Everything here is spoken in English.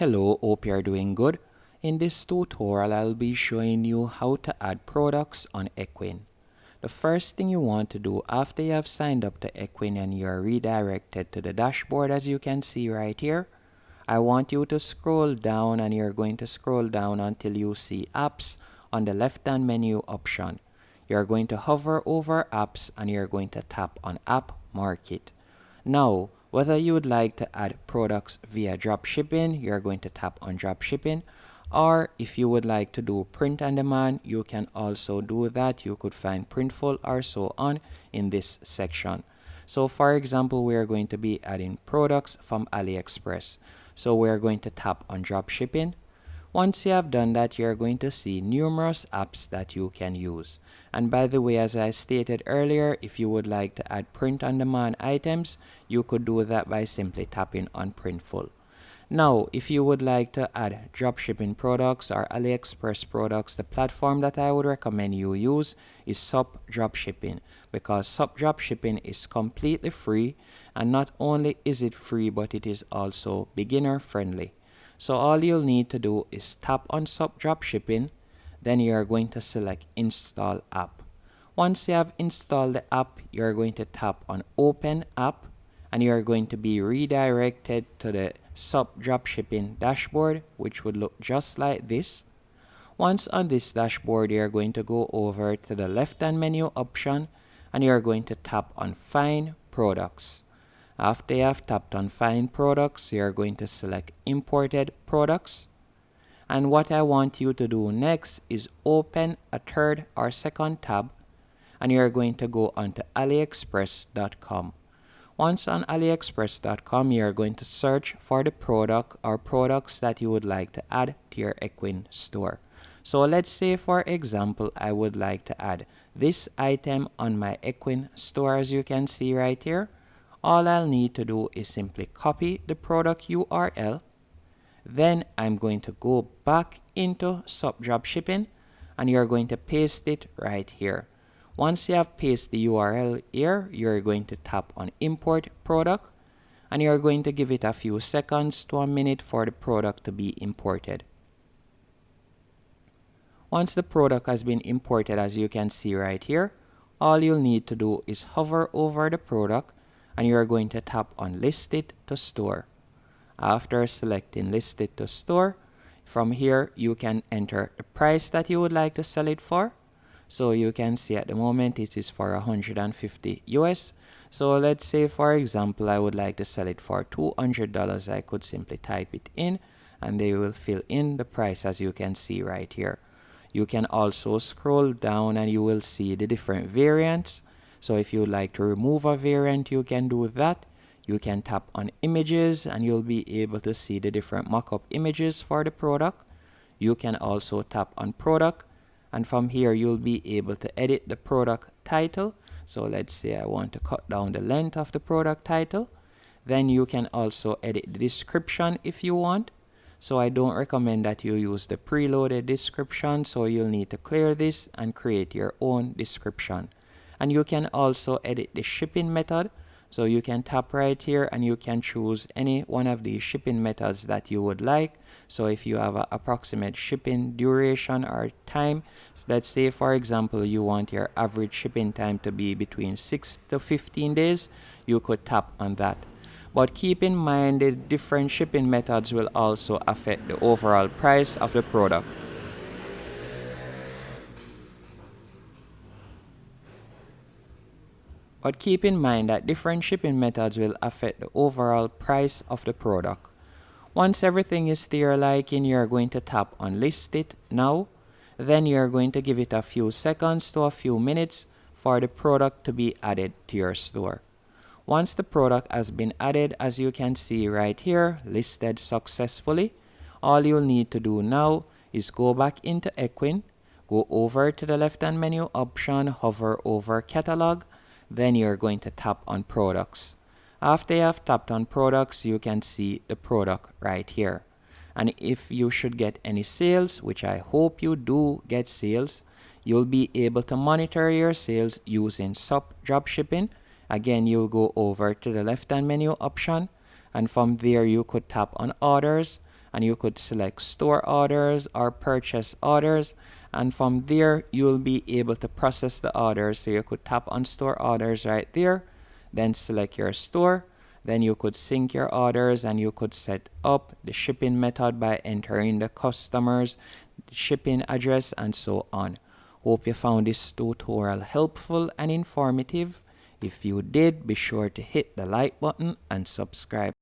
Hello, hope you're doing good. In this tutorial, I'll be showing you how to add products on Ecwid. The first thing you want to do after you have signed up to Ecwid and you're redirected to the dashboard, as you can see right here, I want you to scroll down, and you're going to scroll down until you see apps on the left hand menu option. You're going to hover over apps and you're going to tap on app market. Now, whether you would like to add products via drop shipping, you're going to tap on drop shipping, or if you would like to do print on demand, you can also do that. You could find Printful or so on in this section. So for example, we are going to be adding products from AliExpress. So we are going to tap on drop shipping. Once you have done that, you're going to see numerous apps that you can use. And by the way, as I stated earlier, if you would like to add print-on-demand items, you could do that by simply tapping on Printful. Now, if you would like to add dropshipping products or AliExpress products, the platform that I would recommend you use is SUP Dropshipping, because SUP Dropshipping is completely free, and not only is it free, but it is also beginner friendly. So all you'll need to do is tap on SUP Dropshipping, then you are going to select Install App. Once you have installed the app, you are going to tap on Open App, and you are going to be redirected to the SUP Dropshipping dashboard, which would look just like this. Once on this dashboard, you are going to go over to the left-hand menu option, and you are going to tap on Find Products. After you have tapped on Find Products, you are going to select Imported Products. And what I want you to do next is open a third or second tab, and you are going to go onto aliexpress.com. Once on aliexpress.com, you are going to search for the product or products that you would like to add to your Ecwid store. So let's say, for example, I would like to add this item on my Ecwid store, as you can see right here. All I'll need to do is simply copy the product URL. Then I'm going to go back into SUP Dropshipping, and you're going to paste it right here. Once you have pasted the URL here, you're going to tap on Import Product, and you're going to give it a few seconds to a minute for the product to be imported. Once the product has been imported, as you can see right here, all you'll need to do is hover over the product, and you're going to tap on List It to Store. After selecting List It to Store, from here you can enter the price that you would like to sell it for. So you can see at the moment it is for 150 US. So let's say, for example, I would like to sell it for $200. I could simply type it in, and they will fill in the price, as you can see right here. You can also scroll down and you will see the different variants. So if you would like to remove a variant, you can do that. You can tap on images and you'll be able to see the different mock-up images for the product. You can also tap on product, and from here you'll be able to edit the product title. So let's say I want to cut down the length of the product title. Then you can also edit the description if you want. So I don't recommend that you use the preloaded description, so you'll need to clear this and create your own description. And you can also edit the shipping method. So you can tap right here and you can choose any one of the shipping methods that you would like. So if you have an approximate shipping duration or time, let's say, for example, you want your average shipping time to be between 6 to 15 days, you could tap on that. But keep in mind, the different shipping methods will also affect the overall price of the product. But keep in mind that different shipping methods will affect the overall price of the product. Once everything is to your liking, you're going to tap on List It Now. Then you're going to give it a few seconds to a few minutes for the product to be added to your store. Once the product has been added, as you can see right here, listed successfully, all you'll need to do now is go back into Ecwid, go over to the left-hand menu option, hover over Catalog, then you're going to tap on Products. After you have tapped on Products, you can see the product right here. And if you should get any sales, which I hope you do get sales, you'll be able to monitor your sales using SUP Dropshipping. Again, you'll go over to the left-hand menu option, and from there you could tap on Orders, and you could select store orders or purchase orders, and from there you will be able to process the orders. So you could tap on store orders right there, then select your store, then you could sync your orders and you could set up the shipping method by entering the customer's shipping address and so on. Hope you found this tutorial helpful and informative. If you did, be sure to hit the like button and subscribe.